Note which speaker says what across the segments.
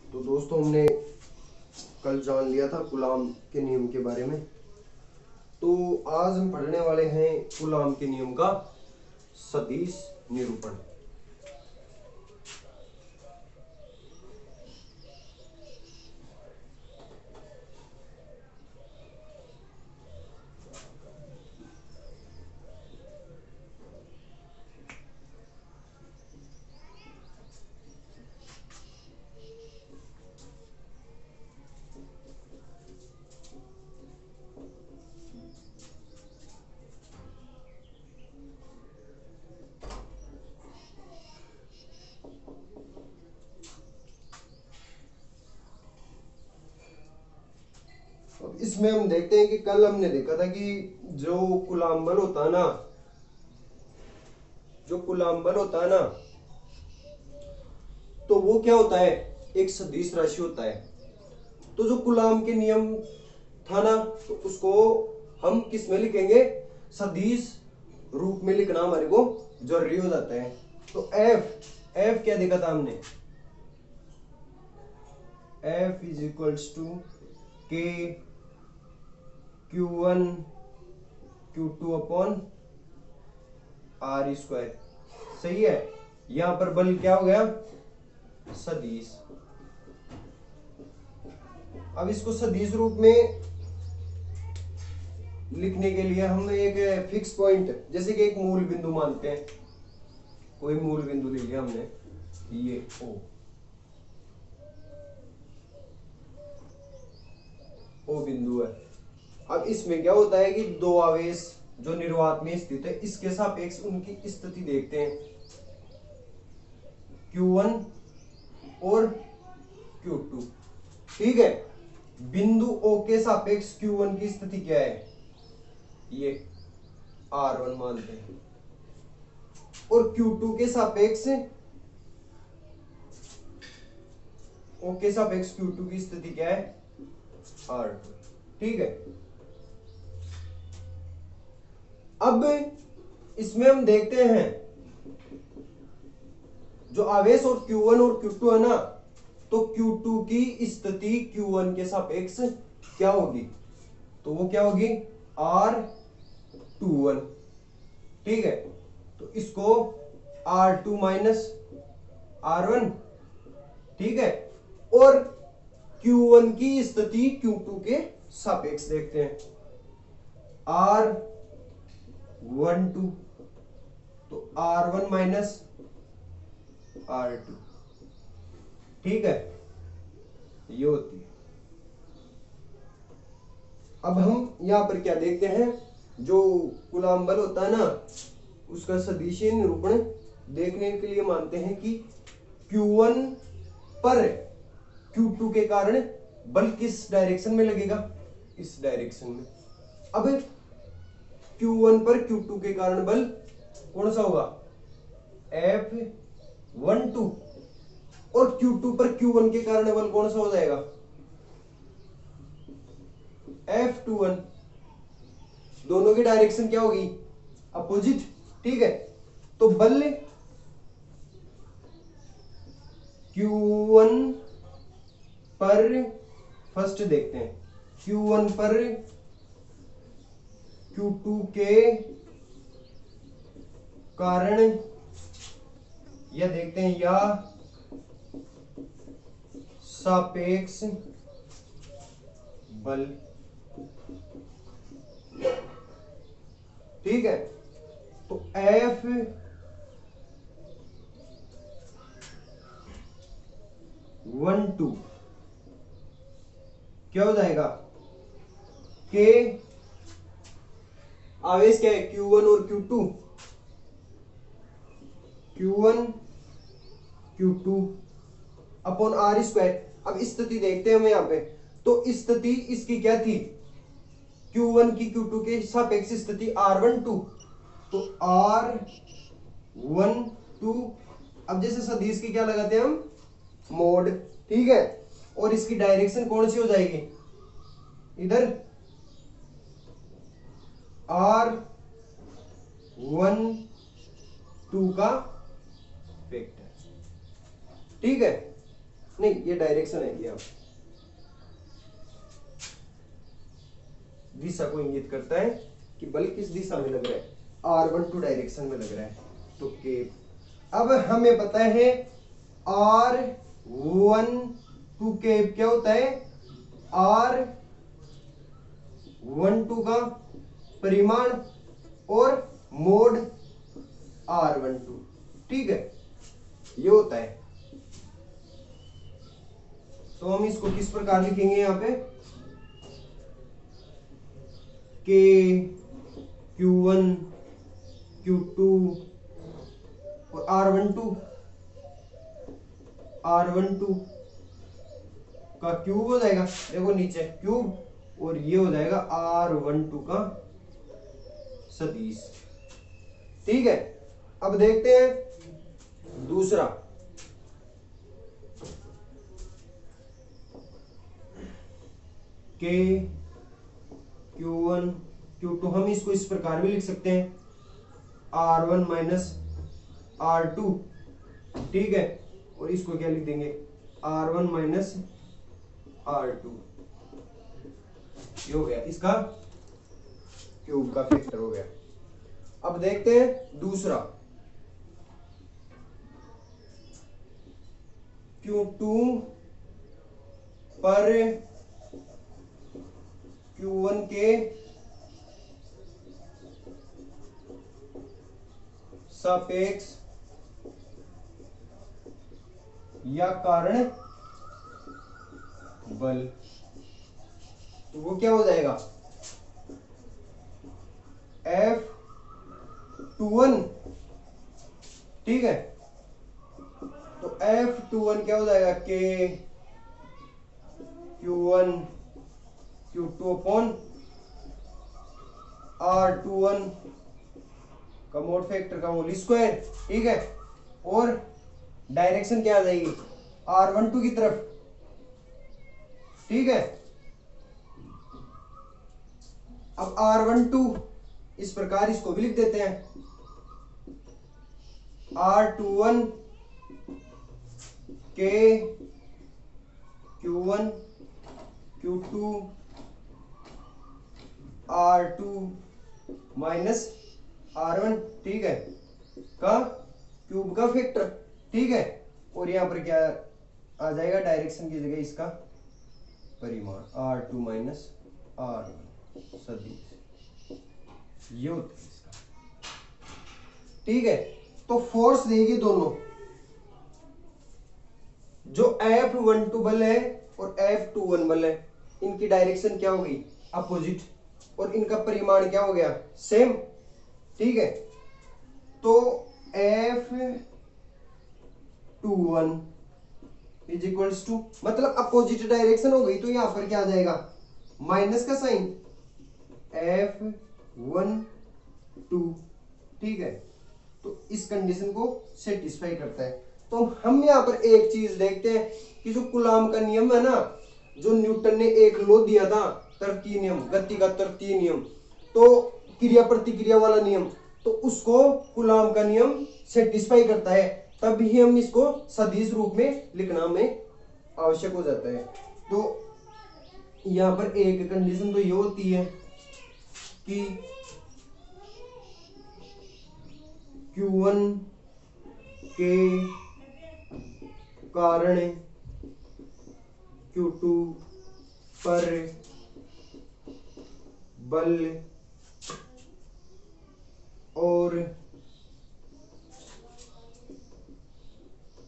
Speaker 1: तो दोस्तों हमने कल जान लिया था कूलाम के नियम के बारे में। तो आज हम पढ़ने वाले हैं कूलाम के नियम का सदिश निरूपण। अब इसमें हम देखते हैं कि कल हमने देखा था कि जो कूलाम बल होता है ना, जो कूलाम बल होता है ना, तो वो क्या होता है, एक सदिश राशि होता है। तो जो कूलाम के नियम था ना, तो उसको हम किस में लिखेंगे, सदिश रूप में लिखना हमारे को जरूरी हो जाता है। तो एफ एफ क्या देखा था हमने, एफ इज इक्वल्स टू के Q1 Q2 upon are square. सही है। यहां पर बल क्या हो गया, सदिश। अब इसको सदिश रूप में लिखने के लिए हम एक फिक्स पॉइंट, जैसे कि एक मूल बिंदु मानते हैं। कोई मूल बिंदु ले लिया हमने, ये ओ बिंदु है। अब इसमें क्या होता है कि दो आवेश जो निर्वात में स्थित है, इसके सापेक्ष उनकी स्थिति देखते हैं, Q1 और Q2। ठीक है। बिंदु O के सापेक्ष Q1 की स्थिति क्या है, ये R1 मानते हैं, और Q2 के सापेक्ष O के सापेक्ष Q2 की स्थिति क्या है, R2। ठीक है। अब इसमें हम देखते हैं जो आवेश और Q1 और Q2 है ना, तो Q2 की स्थिति Q1 के सापेक्ष क्या होगी, तो वो क्या होगी, R21। ठीक है। तो इसको R2 माइनस R1। ठीक है। और Q1 की स्थिति Q2 के सापेक्ष देखते हैं, R12, तो R1 माइनस R2। ठीक है, ये होती है। अब हम यहां पर क्या देखते हैं, जो कूलाम बल होता है ना, उसका सदिशीय निरूपण देखने के लिए मानते हैं कि Q1 पर Q2 के कारण बल किस डायरेक्शन में लगेगा, इस डायरेक्शन में। अब Q1 पर Q2 के कारण बल कौन सा होगा, F12, और Q2 पर Q1 के कारण बल कौन सा हो जाएगा, F21। दोनों की डायरेक्शन क्या होगी, अपोजिट। ठीक है। तो बल Q1 पर, फर्स्ट देखते हैं, Q1 पर Q2 के कारण, यह देखते हैं, या सापेक्ष बल। ठीक है। तो F12 क्या हो जाएगा, के आवेश क्या है, Q1 और Q2, Q1 Q2 upon are square. अब स्थिति देखते हैं हम यहां पे, तो स्थिति इसकी क्या थी, Q1 की Q2 के सापेक्ष स्थिति R12, तो R12। अब जैसे सदिश की क्या लगाते हैं हम, मोड। ठीक है। और इसकी डायरेक्शन कौन सी हो जाएगी, इधर R12 का वेक्टर। ठीक है। नहीं, ये डायरेक्शन है, ये दिशा को इंगित करता है कि बल किस दिशा में लग रहा है, R12 डायरेक्शन में लग रहा है। तो के अब हमें पता है R12 केप क्या होता है, R12 का परिमाण और मोड R12, ठीक है, ये होता है। तो हम इसको किस प्रकार लिखेंगे यहाँ पे, के Q1 Q2 और R12 का क्यूब हो जाएगा, देखो नीचे क्यूब, और ये हो जाएगा R12 का सदिश, ठीक है। अब देखते हैं दूसरा, के Q1 Q2, हम इसको इस प्रकार भी लिख सकते हैं R1 माइनस R2, ठीक है, और इसको क्या लिख देंगे, R1 माइनस R2, ये हो गया इसका क्यूब का फैक्टर हो गया। अब देखते हैं दूसरा, Q2 पर Q1 के सापेक्ष या कारण बल, तो वो क्या हो जाएगा, F21, ठीक है। तो F21 क्या हो जाएगा, के Q1 Q2 अपॉन R21 का मोड फैक्टर का होल स्क्वायर, ठीक है, और डायरेक्शन क्या आ जाएगी, R12 की तरफ, ठीक है। अब R12 इस प्रकार इसको भी लिख देते हैं, R21 के Q1 Q2 R2 minus R1, ठीक है, का क्यूब का फैक्टर, ठीक है, और यहां पर क्या आ जाएगा, डायरेक्शन की जगह इसका परिमाण R2 माइनस R1 सदिश, ये होता है इसका, ठीक है। तो फोर्स देगी दोनों, जो F12 बल है और F21 बल है, इनकी डायरेक्शन क्या हो गई, अपोजिट, और इनका परिमाण क्या हो गया, सेम, ठीक है। तो F21 इज इक्वल्स टू, मतलब अपोजिट डायरेक्शन हो गई, तो यहां पर क्या आ जाएगा, माइनस का साइन, F12, ठीक है। तो इस कंडीशन को सेटिस्फाई करता है। तो हम यहाँ पर एक चीज देखते हैं कि जो कूलाम का नियम है ना, जो न्यूटन ने एक लॉ दिया था, तरतीय नियम, गति का तरतीय नियम, तो क्रिया प्रतिक्रिया वाला नियम, तो उसको कूलाम का नियम सेटिस्फाई करता है, तभी हम इसको सदिश रूप में लिखना में आवश्यक हो जाता है। तो यहाँ पर एक कंडीशन तो ये होती है कि Q1 के कारण Q2 पर बल और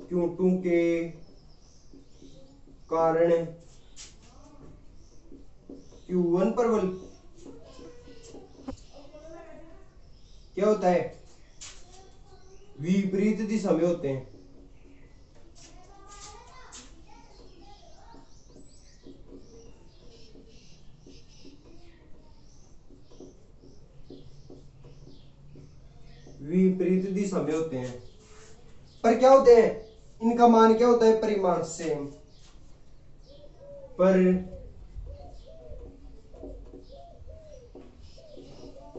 Speaker 1: Q2 के कारण Q1 पर बल क्या होता है, विपरीत दिशा में होते हैं। विपरीत दिशा में होते हैं, पर क्या होते हैं, इनका मान क्या होता है, परिमाण सेम, पर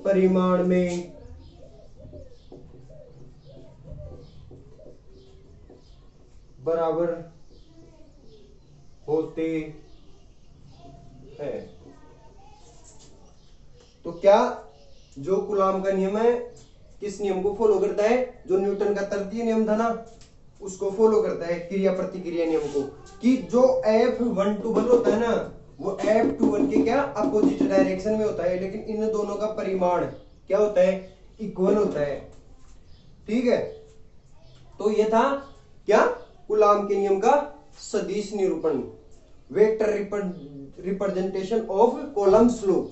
Speaker 1: परिमाण में बराबर होते हैं। तो क्या जो कूलाम का नियम है किस नियम को फॉलो करता है? जो न्यूटन का तृतीय नियम था ना, उसको फॉलो करता है, क्रिया प्रतिक्रिया नियम को। कि जो F12 बल होता है ना, वो F21 के क्या अपोजिट डायरेक्शन में होता है, लेकिन इन दोनों का परिमाण क्या होता है? इक्वल होता है। ठीक है, तो ये था क्या? कूलाम के नियम का सदिश निरूपण, vector representation of Coulomb's law.